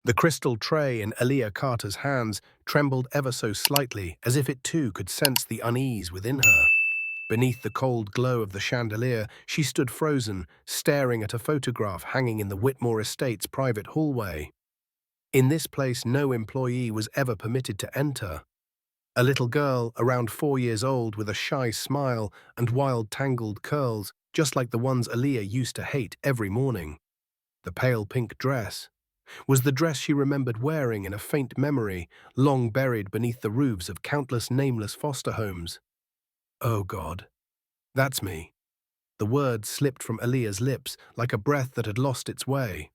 The crystal tray in Aaliyah Carter's hands trembled ever so slightly, as if it too could sense the unease within her. Beneath the cold glow of the chandelier, she stood frozen, staring at a photograph hanging in the Whitmore Estate's private hallway. In this place, no employee was ever permitted to enter. A little girl, around 4 years old, with a shy smile and wild tangled curls, just like the ones Aaliyah used to hate every morning. The pale pink dress was the dress she remembered wearing in a faint memory, long buried beneath the roofs of countless nameless foster homes. Oh God, that's me. The words slipped from Aaliyah's lips like a breath that had lost its way.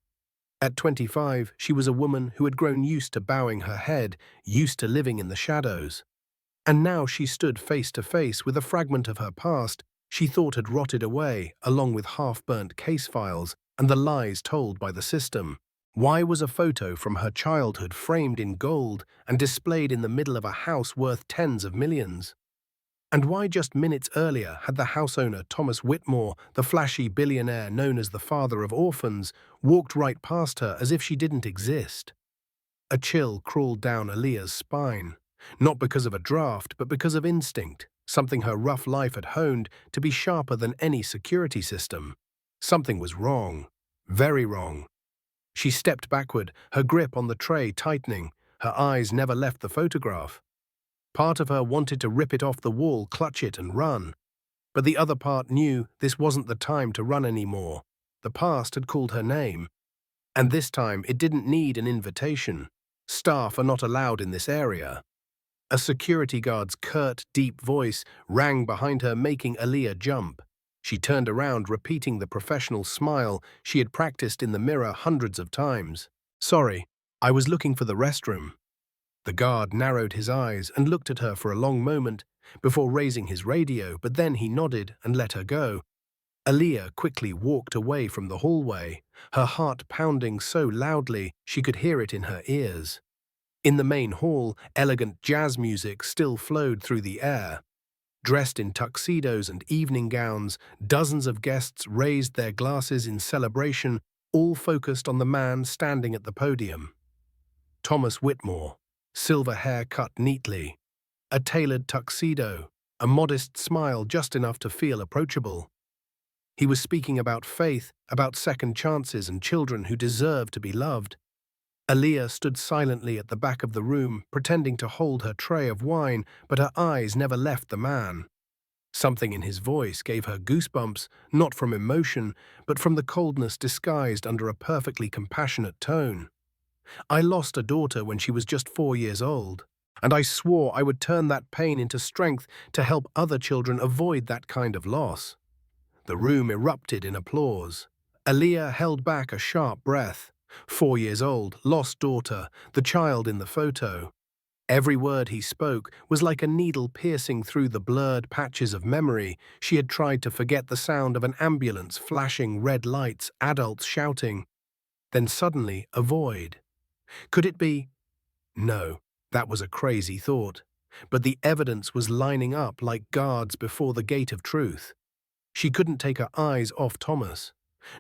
At 25, she was a woman who had grown used to bowing her head, used to living in the shadows. And now she stood face to face with a fragment of her past she thought had rotted away, along with half-burnt case files and the lies told by the system. Why was a photo from her childhood framed in gold and displayed in the middle of a house worth tens of millions? And why just minutes earlier had the house owner Thomas Whitmore, the flashy billionaire known as the father of orphans, walked right past her as if she didn't exist? A chill crawled down Aaliyah's spine, not because of a draft, but because of instinct, something her rough life had honed to be sharper than any security system. Something was wrong, very wrong. She stepped backward, her grip on the tray tightening. Her eyes never left the photograph. Part of her wanted to rip it off the wall, clutch it, and run. But the other part knew this wasn't the time to run anymore. The past had called her name. And this time it didn't need an invitation. Staff are not allowed in this area. A security guard's curt, deep voice rang behind her, making Aaliyah jump. She turned around, repeating the professional smile she had practiced in the mirror hundreds of times. "Sorry, I was looking for the restroom." The guard narrowed his eyes and looked at her for a long moment before raising his radio, but then he nodded and let her go. Aaliyah quickly walked away from the hallway, her heart pounding so loudly she could hear it in her ears. In the main hall, elegant jazz music still flowed through the air. Dressed in tuxedos and evening gowns, dozens of guests raised their glasses in celebration, all focused on the man standing at the podium. Thomas Whitmore, silver hair cut neatly, a tailored tuxedo, a modest smile just enough to feel approachable. He was speaking about faith, about second chances and children who deserve to be loved. Aaliyah stood silently at the back of the room, pretending to hold her tray of wine, but her eyes never left the man. Something in his voice gave her goosebumps, not from emotion, but from the coldness disguised under a perfectly compassionate tone. "I lost a daughter when she was just 4 years old, and I swore I would turn that pain into strength to help other children avoid that kind of loss." The room erupted in applause. Aaliyah held back a sharp breath. 4 years old, lost daughter, the child in the photo. Every word he spoke was like a needle piercing through the blurred patches of memory. She had tried to forget the sound of an ambulance, flashing red lights, adults shouting. Then suddenly, a void. Could it be? No, that was a crazy thought. But the evidence was lining up like guards before the gate of truth. She couldn't take her eyes off Thomas.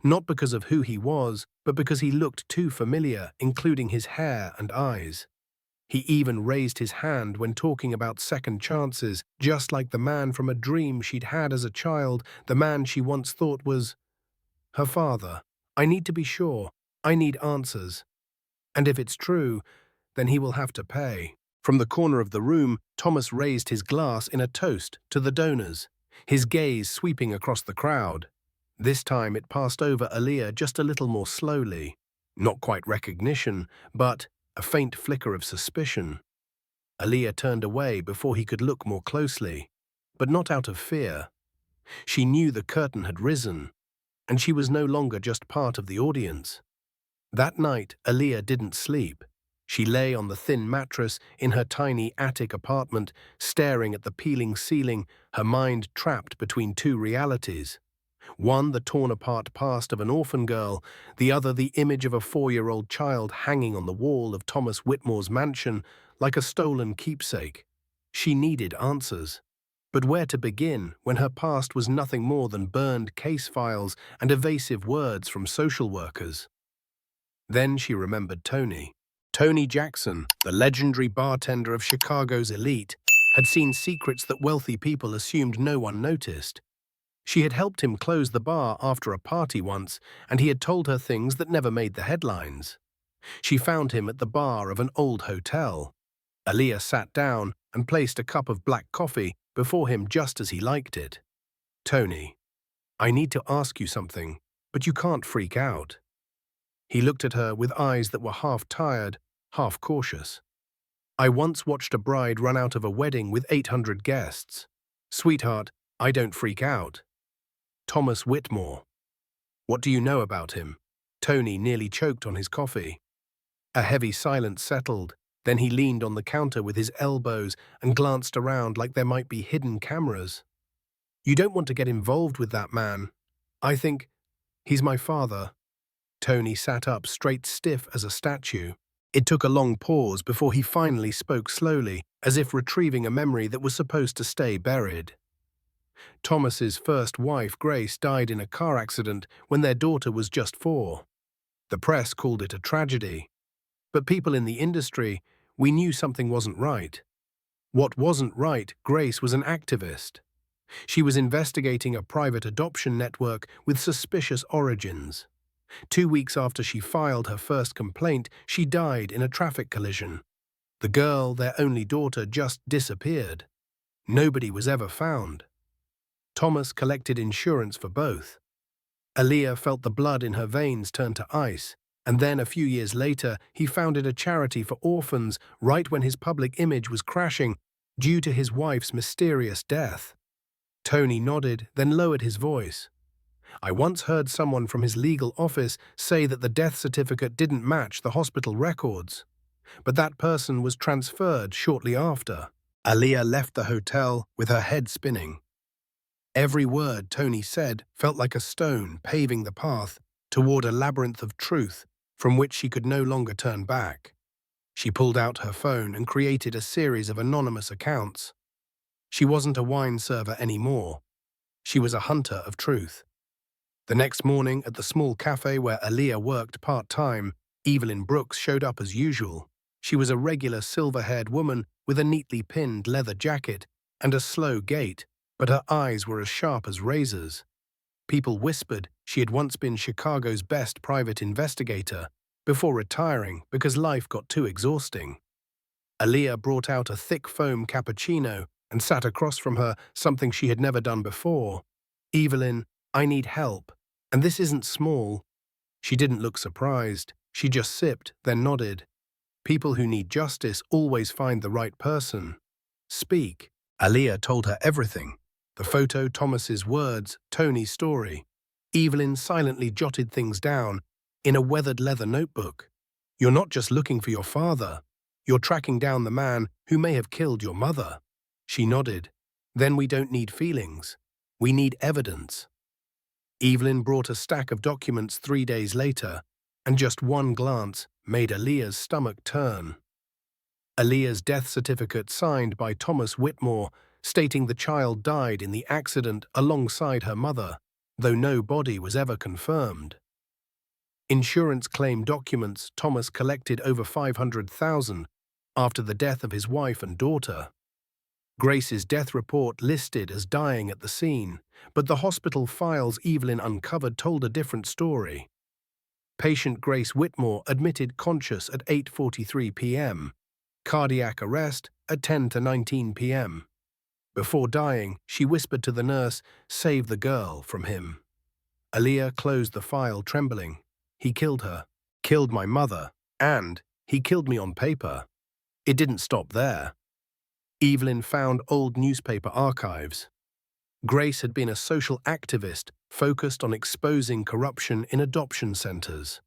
Not because of who he was, but because he looked too familiar, including his hair and eyes. He even raised his hand when talking about second chances, just like the man from a dream she'd had as a child, the man she once thought was her father. "I need to be sure. I need answers. And if it's true, then he will have to pay." From the corner of the room, Thomas raised his glass in a toast to the donors, his gaze sweeping across the crowd. This time it passed over Aaliyah just a little more slowly. Not quite recognition, but a faint flicker of suspicion. Aaliyah turned away before he could look more closely, but not out of fear. She knew the curtain had risen, and she was no longer just part of the audience. That night, Aaliyah didn't sleep. She lay on the thin mattress in her tiny attic apartment, staring at the peeling ceiling, her mind trapped between two realities. One, the torn-apart past of an orphan girl, the other, the image of a 4-year-old child hanging on the wall of Thomas Whitmore's mansion like a stolen keepsake. She needed answers. But where to begin when her past was nothing more than burned case files and evasive words from social workers? Then she remembered Tony. Tony Jackson, the legendary bartender of Chicago's elite, had seen secrets that wealthy people assumed no one noticed. She had helped him close the bar after a party once, and he had told her things that never made the headlines. She found him at the bar of an old hotel. Aaliyah sat down and placed a cup of black coffee before him just as he liked it. "Tony, I need to ask you something, but you can't freak out." He looked at her with eyes that were half tired, half cautious. "I once watched a bride run out of a wedding with 800 guests. Sweetheart, I don't freak out." Thomas Whitmore. "What do you know about him?" Tony nearly choked on his coffee. A heavy silence settled. Then he leaned on the counter with his elbows and glanced around like there might be hidden cameras. "You don't want to get involved with that man. I think he's my father." Tony sat up straight, stiff as a statue. It took a long pause before he finally spoke slowly, as if retrieving a memory that was supposed to stay buried. Thomas's first wife, Grace, died in a car accident when their daughter was just 4. The press called it a tragedy. But people in the industry, we knew something wasn't right. What wasn't right, Grace was an activist. She was investigating a private adoption network with suspicious origins. 2 weeks after she filed her first complaint, she died in a traffic collision. The girl, their only daughter, just disappeared. Nobody was ever found. Thomas collected insurance for both. Aaliyah felt the blood in her veins turn to ice, and then a few years later, he founded a charity for orphans right when his public image was crashing due to his wife's mysterious death. Tony nodded, then lowered his voice. "I once heard someone from his legal office say that the death certificate didn't match the hospital records. But that person was transferred shortly after." Aaliyah left the hotel with her head spinning. Every word Tony said felt like a stone paving the path toward a labyrinth of truth from which she could no longer turn back. She pulled out her phone and created a series of anonymous accounts. She wasn't a wine server anymore. She was a hunter of truth. The next morning, at the small cafe where Aaliyah worked part-time, Evelyn Brooks showed up as usual. She was a regular silver-haired woman with a neatly pinned leather jacket and a slow gait, but her eyes were as sharp as razors. People whispered she had once been Chicago's best private investigator before retiring because life got too exhausting. Aaliyah brought out a thick foam cappuccino and sat across from her, something she had never done before. "Evelyn, I need help, and this isn't small." She didn't look surprised. She just sipped, then nodded. "People who need justice always find the right person." "Speak." Aaliyah told her everything. The photo, Thomas's words, Tony's story. Evelyn silently jotted things down in a weathered leather notebook. "You're not just looking for your father. You're tracking down the man who may have killed your mother." She nodded. "Then we don't need feelings. We need evidence." Evelyn brought a stack of documents 3 days later, and just one glance made Aaliyah's stomach turn. Aaliyah's death certificate signed by Thomas Whitmore, stating the child died in the accident alongside her mother, though no body was ever confirmed. Insurance claim documents Thomas collected over $500,000 after the death of his wife and daughter. Grace's death report listed as dying at the scene, but the hospital files Evelyn uncovered told a different story. Patient Grace Whitmore admitted conscious at 8:43 p.m., cardiac arrest at 10 to 19 p.m. Before dying, she whispered to the nurse, "Save the girl from him." Aaliyah closed the file, trembling. "He killed her, killed my mother, and he killed me on paper." It didn't stop there. Evelyn found old newspaper archives. Grace had been a social activist focused on exposing corruption in adoption centers.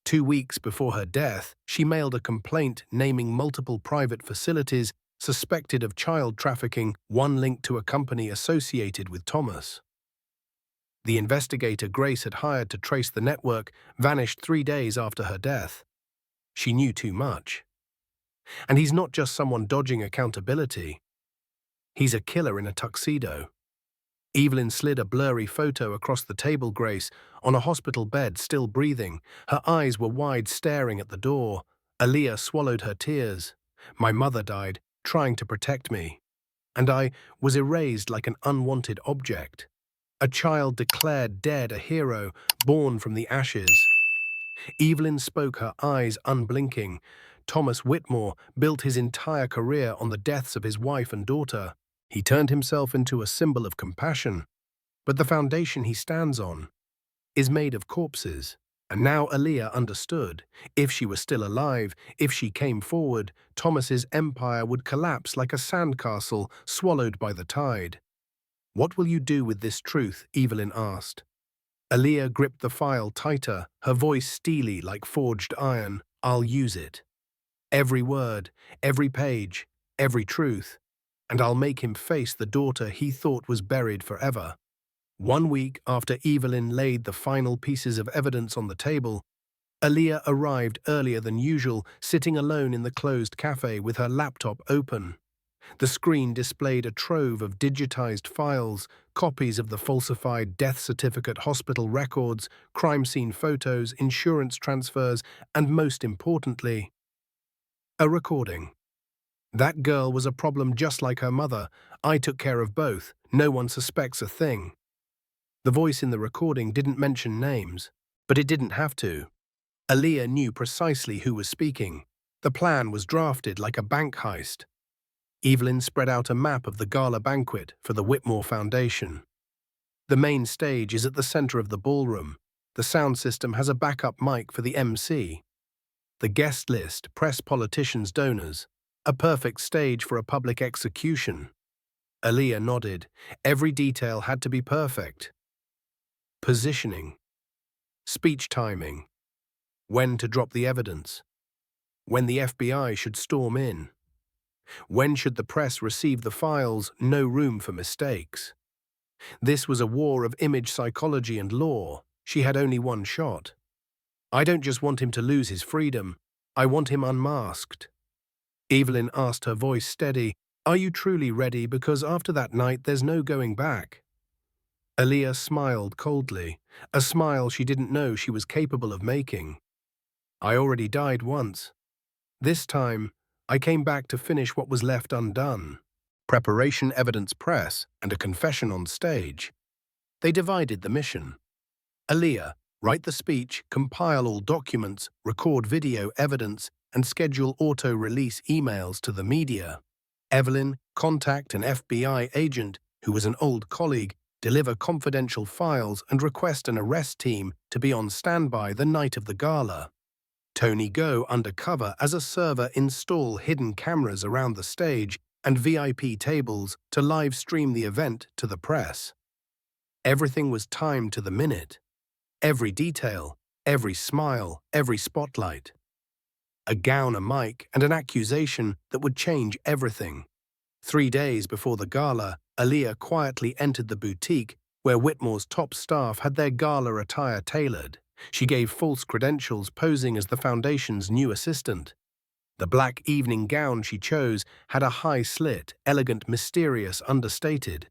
2 weeks before her death, she mailed a complaint naming multiple private facilities suspected of child trafficking, one linked to a company associated with Thomas. The investigator Grace had hired to trace the network vanished 3 days after her death. She knew too much. And he's not just someone dodging accountability. He's a killer in a tuxedo. Evelyn slid a blurry photo across the table. Grace, on a hospital bed, still breathing. Her eyes were wide, staring at the door. Aaliyah swallowed her tears. My mother died, trying to protect me. And I was erased like an unwanted object. A child declared dead, a hero, born from the ashes. Evelyn spoke, her eyes unblinking. Thomas Whitmore built his entire career on the deaths of his wife and daughter. He turned himself into a symbol of compassion. But the foundation he stands on is made of corpses. And now Aaliyah understood. If she was still alive, if she came forward, Thomas's empire would collapse like a sandcastle swallowed by the tide. "What will you do with this truth?" Evelyn asked. Aaliyah gripped the file tighter, her voice steely like forged iron. "I'll use it. Every word, every page, every truth. And I'll make him face the daughter he thought was buried forever." 1 week after Evelyn laid the final pieces of evidence on the table, Aaliyah arrived earlier than usual, sitting alone in the closed cafe with her laptop open. The screen displayed a trove of digitized files, copies of the falsified death certificate, hospital records, crime scene photos, insurance transfers, and most importantly, a recording. "That girl was a problem just like her mother. I took care of both. No one suspects a thing." The voice in the recording didn't mention names, but it didn't have to. Aaliyah knew precisely who was speaking. The plan was drafted like a bank heist. Evelyn spread out a map of the gala banquet for the Whitmore Foundation. The main stage is at the center of the ballroom. The sound system has a backup mic for the MC. The guest list, press, politicians, donors. A perfect stage for a public execution. Aaliyah nodded. Every detail had to be perfect. Positioning. Speech timing. When to drop the evidence. When the FBI should storm in. When should the press receive the files? No room for mistakes. This was a war of image psychology and law. She had only one shot. "I don't just want him to lose his freedom. I want him unmasked." Evelyn asked, her voice steady, "Are you truly ready? Because after that night, there's no going back." Aaliyah smiled coldly, a smile she didn't know she was capable of making. "I already died once. This time, I came back to finish what was left undone." Preparation, evidence, press, and a confession on stage. They divided the mission. Aaliyah, write the speech, compile all documents, record video evidence, and schedule auto-release emails to the media. Evelyn, contact an FBI agent who was an old colleague, deliver confidential files, and request an arrest team to be on standby the night of the gala. Tony, go undercover as a server, install hidden cameras around the stage and VIP tables to live stream the event to the press. Everything was timed to the minute. Every detail, every smile, every spotlight. A gown, a mic, and an accusation that would change everything. 3 days before the gala, Aaliyah quietly entered the boutique where Whitmore's top staff had their gala attire tailored. She gave false credentials, posing as the foundation's new assistant. The black evening gown she chose had a high slit, elegant, mysterious, understated.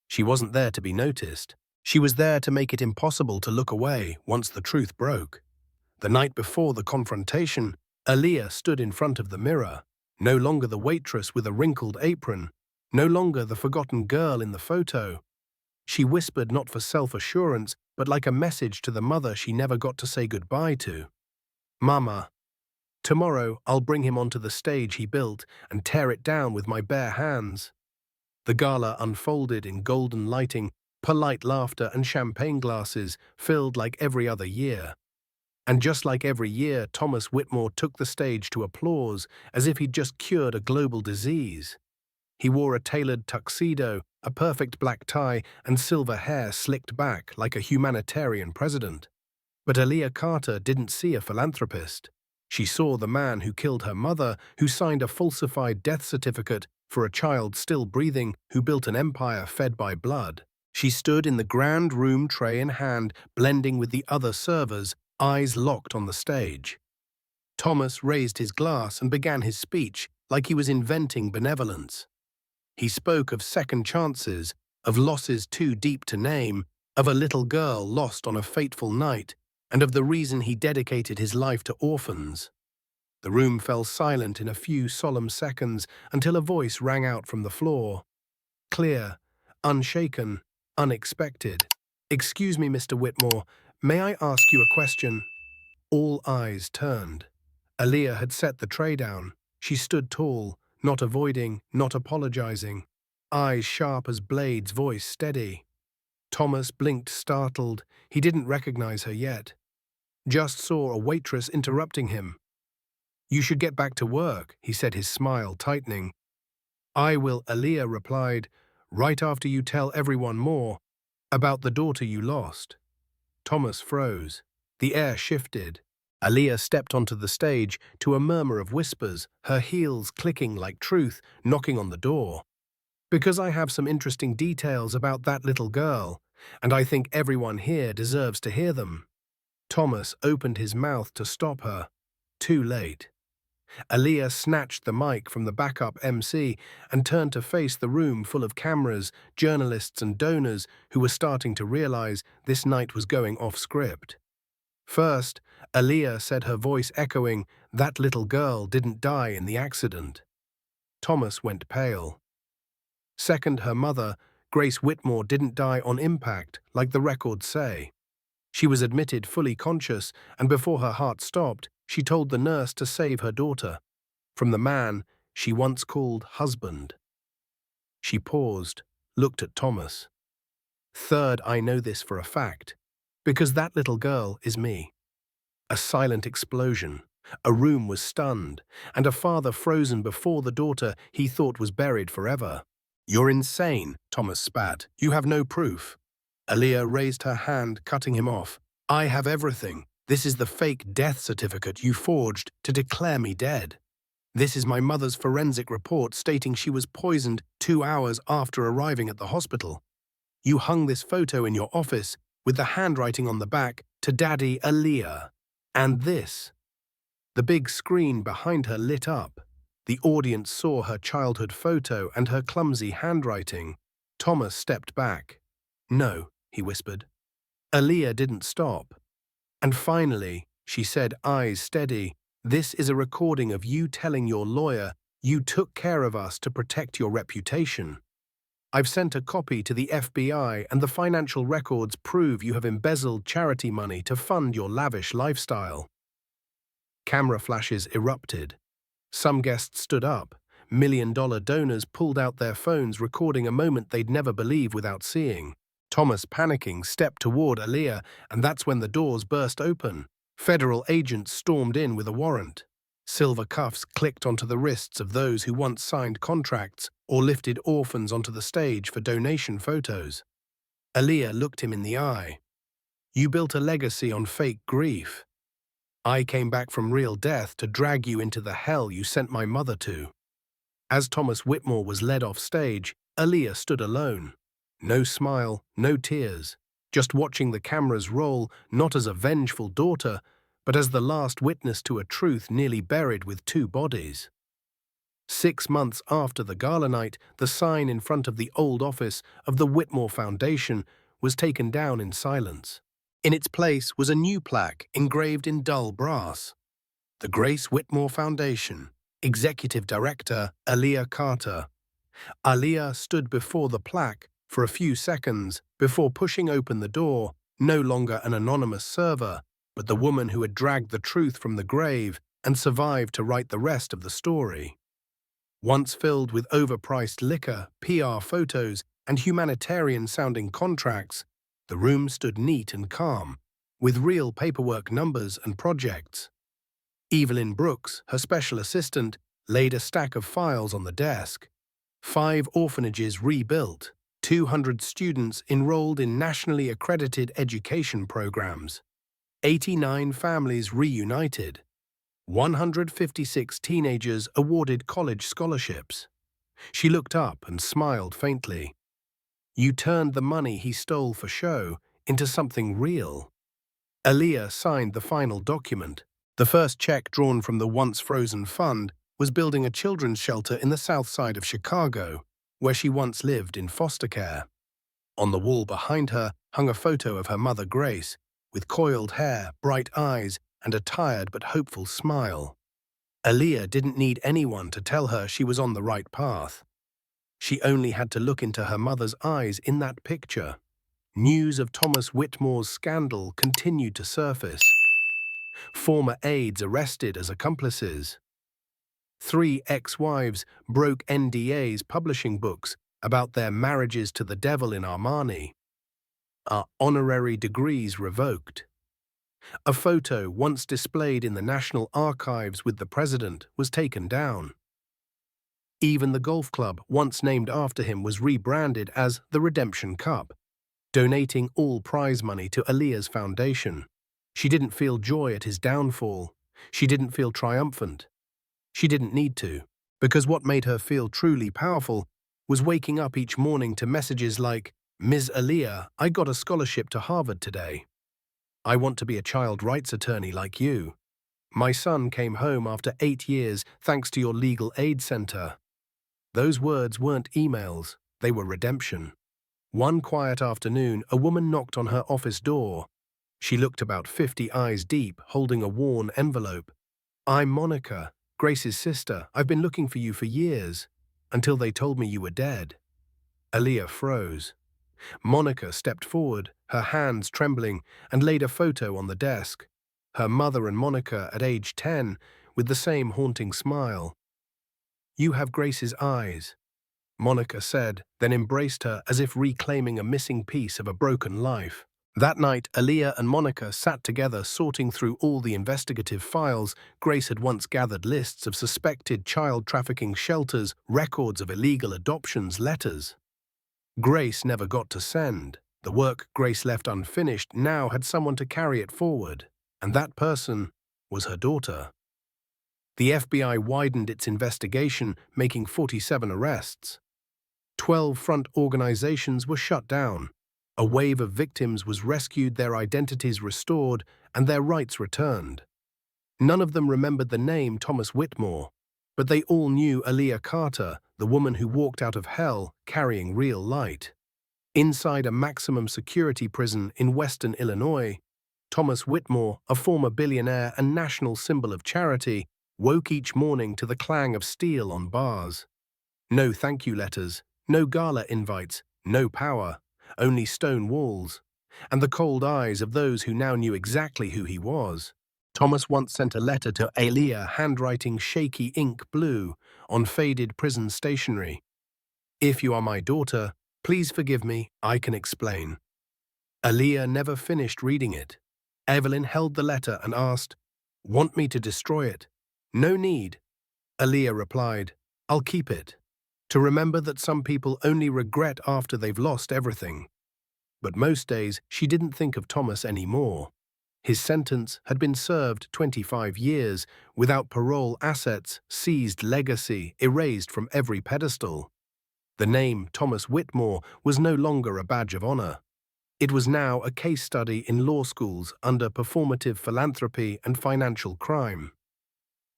She wasn't there to be noticed. She was there to make it impossible to look away once the truth broke. The night before the confrontation, Aaliyah stood in front of the mirror, no longer the waitress with a wrinkled apron, no longer the forgotten girl in the photo. She whispered, not for self-assurance, but like a message to the mother she never got to say goodbye to. "Mama, tomorrow I'll bring him onto the stage he built and tear it down with my bare hands." The gala unfolded in golden lighting, polite laughter, and champagne glasses filled like every other year. And just like every year, Thomas Whitmore took the stage to applause as if he'd just cured a global disease. He wore a tailored tuxedo, a perfect black tie, and silver hair slicked back like a humanitarian president. But Aaliyah Carter didn't see a philanthropist. She saw the man who killed her mother, who signed a falsified death certificate for a child still breathing, who built an empire fed by blood. She stood in the grand room, tray in hand, blending with the other servers, eyes locked on the stage. Thomas raised his glass and began his speech like he was inventing benevolence. He spoke of second chances, of losses too deep to name, of a little girl lost on a fateful night, and of the reason he dedicated his life to orphans. The room fell silent in a few solemn seconds until a voice rang out from the floor. Clear, unshaken, unexpected. "Excuse me, Mr. Whitmore, may I ask you a question?" All eyes turned. Aaliyah had set the tray down. She stood tall, not avoiding, not apologizing. Eyes sharp as blades, voice steady. Thomas blinked, startled. He didn't recognize her yet. Just saw a waitress interrupting him. "You should get back to work," he said, his smile tightening. "I will," Aaliyah replied, "right after you tell everyone more about the daughter you lost." Thomas froze. The air shifted. Aaliyah stepped onto the stage to a murmur of whispers, her heels clicking like truth, knocking on the door. "Because I have some interesting details about that little girl, and I think everyone here deserves to hear them." Thomas opened his mouth to stop her. Too late. Aaliyah snatched the mic from the backup MC and turned to face the room full of cameras, journalists and donors who were starting to realize this night was going off script. First, Aaliyah said, her voice echoing, "That little girl didn't die in the accident." Thomas went pale. Second, her mother, Grace Whitmore, didn't die on impact, like the records say. She was admitted fully conscious, and before her heart stopped, she told the nurse to save her daughter from the man she once called husband. She paused, looked at Thomas. Third, I know this for a fact, because that little girl is me. A silent explosion. A room was stunned, and a father frozen before the daughter he thought was buried forever. "You're insane," Thomas spat. "You have no proof." Aaliyah raised her hand, cutting him off. "I have everything. This is the fake death certificate you forged to declare me dead. This is my mother's forensic report stating she was poisoned 2 hours after arriving at the hospital. You hung this photo in your office with the handwriting on the back, 'To Daddy Aaliyah.' And this." The big screen behind her lit up. The audience saw her childhood photo and her clumsy handwriting. Thomas stepped back. "No," he whispered. Aaliyah didn't stop. "And finally," she said, eyes steady, "this is a recording of you telling your lawyer you took care of us to protect your reputation. I've sent a copy to the FBI, and the financial records prove you have embezzled charity money to fund your lavish lifestyle." Camera flashes erupted. Some guests stood up. $1 million donors pulled out their phones, recording a moment they'd never believe without seeing. Thomas, panicking, stepped toward Aaliyah, and that's when the doors burst open. Federal agents stormed in with a warrant. Silver cuffs clicked onto the wrists of those who once signed contracts or lifted orphans onto the stage for donation photos. Aaliyah looked him in the eye. "You built a legacy on fake grief. I came back from real death to drag you into the hell you sent my mother to." As Thomas Whitmore was led off stage, Aaliyah stood alone. No smile, no tears, just watching the cameras roll, not as a vengeful daughter, but as the last witness to a truth nearly buried with 2 bodies. 6 months after the gala night, the sign in front of the old office of the Whitmore Foundation was taken down in silence. In its place was a new plaque engraved in dull brass. The Grace Whitmore Foundation, Executive Director Aaliyah Carter. Aaliyah stood before the plaque for a few seconds before pushing open the door, no longer an anonymous server, but the woman who had dragged the truth from the grave and survived to write the rest of the story. Once filled with overpriced liquor, PR photos, and humanitarian-sounding contracts, the room stood neat and calm, with real paperwork, numbers, and projects. Evelyn Brooks, her special assistant, laid a stack of files on the desk. 5 orphanages rebuilt, 200 students enrolled in nationally accredited education programs, 89 families reunited, 156 teenagers awarded college scholarships. She looked up and smiled faintly. "You turned the money he stole for show into something real." Aaliyah signed the final document. The first check drawn from the once-frozen fund was building a children's shelter in the south side of Chicago, where she once lived in foster care. On the wall behind her hung a photo of her mother Grace, with coiled hair, bright eyes, and a tired but hopeful smile. Aaliyah didn't need anyone to tell her she was on the right path. She only had to look into her mother's eyes in that picture. News of Thomas Whitmore's scandal continued to surface. Former aides arrested as accomplices. 3 ex-wives broke NDAs publishing books about their marriages to the devil in Armani. Our honorary degrees revoked. A photo once displayed in the National Archives with the president was taken down. Even the golf club once named after him was rebranded as the Redemption Cup, donating all prize money to Aaliyah's foundation. She didn't feel joy at his downfall. She didn't feel triumphant. She didn't need to, because what made her feel truly powerful was waking up each morning to messages like, "Ms. Aaliyah, I got a scholarship to Harvard today. I want to be a child rights attorney like you. My son came home after 8 years thanks to your legal aid center." Those words weren't emails, they were redemption. One quiet afternoon, a woman knocked on her office door. She looked about 50 eyes deep, holding a worn envelope. "I'm Monica, Grace's sister. I've been looking for you for years, until they told me you were dead." Aaliyah froze. Monica stepped forward, her hands trembling, and laid a photo on the desk. Her mother and Monica at age 10, with the same haunting smile. "You have Grace's eyes," Monica said, then embraced her as if reclaiming a missing piece of a broken life. That night, Aaliyah and Monica sat together sorting through all the investigative files. Grace had once gathered lists of suspected child trafficking shelters, records of illegal adoptions, letters. Grace never got to send. The work Grace left unfinished now had someone to carry it forward, and that person was her daughter. The FBI widened its investigation, making 47 arrests. 12 front organizations were shut down. A wave of victims was rescued, their identities restored, and their rights returned. None of them remembered the name Thomas Whitmore, but they all knew Aaliyah Carter, the woman who walked out of hell carrying real light. Inside a maximum security prison in western Illinois, Thomas Whitmore, a former billionaire and national symbol of charity, woke each morning to the clang of steel on bars. No thank you letters, no gala invites, no power, only stone walls, and the cold eyes of those who now knew exactly who he was. Thomas once sent a letter to Aaliyah, handwriting shaky ink blue on faded prison stationery. "If you are my daughter, please forgive me, I can explain." Aaliyah never finished reading it. Evelyn held the letter and asked, "Want me to destroy it?" "No need." Aaliyah replied, "I'll keep it, to remember that some people only regret after they've lost everything." But most days she didn't think of Thomas anymore. His sentence had been served 25 years, without parole, assets, seized, legacy, erased from every pedestal. The name Thomas Whitmore was no longer a badge of honor. It was now a case study in law schools under performative philanthropy and financial crime.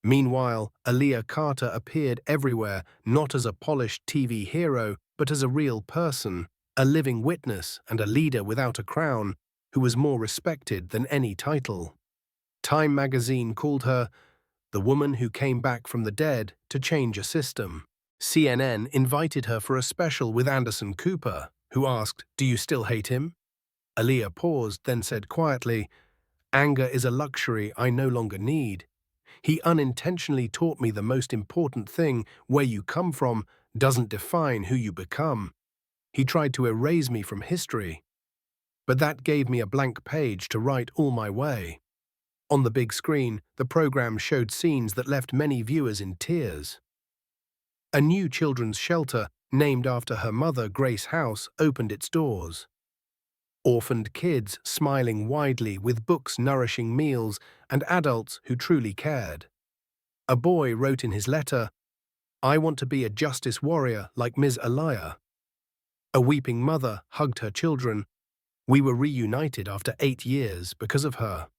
Meanwhile, Aaliyah Carter appeared everywhere, not as a polished TV hero, but as a real person, a living witness and a leader without a crown, who was more respected than any title. Time magazine called her the woman who came back from the dead to change a system. CNN invited her for a special with Anderson Cooper, who asked, "Do you still hate him?" Aaliyah paused, then said quietly, "Anger is a luxury I no longer need. He unintentionally taught me the most important thing: where you come from doesn't define who you become. He tried to erase me from history, but that gave me a blank page to write all my way." On the big screen, the program showed scenes that left many viewers in tears. A new children's shelter, named after her mother, Grace House, opened its doors. Orphaned kids smiling widely with books nourishing meals and adults who truly cared. A boy wrote in his letter, "I want to be a justice warrior like Ms. Aaliyah." A weeping mother hugged her children. "We were reunited after 8 years because of her."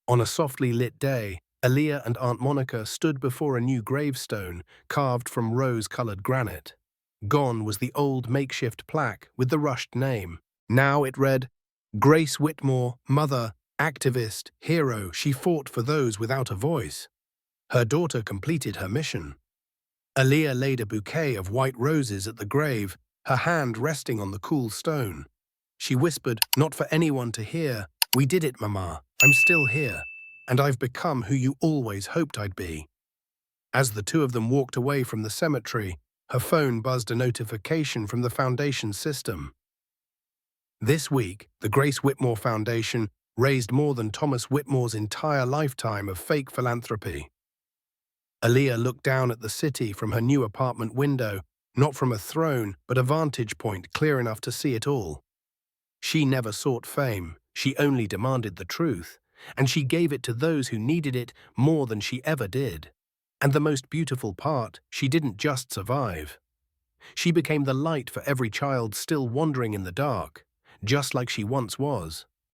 On a softly lit day, Aaliyah and Aunt Monica stood before a new gravestone carved from rose-colored granite. Gone was the old makeshift plaque with the rushed name. Now it read, Grace Whitmore, mother, activist, hero, she fought for those without a voice. Her daughter completed her mission. Aaliyah laid a bouquet of white roses at the grave, her hand resting on the cool stone. She whispered, not for anyone to hear, we did it, Mama. I'm still here, and I've become who you always hoped I'd be. As the two of them walked away from the cemetery, her phone buzzed a notification from the foundation system. This week, the Grace Whitmore Foundation raised more than Thomas Whitmore's entire lifetime of fake philanthropy. Aaliyah looked down at the city from her new apartment window, not from a throne, but a vantage point clear enough to see it all. She never sought fame, she only demanded the truth, and she gave it to those who needed it more than she ever did. And the most beautiful part, she didn't just survive. She became the light for every child still wandering in the dark, just like she once was.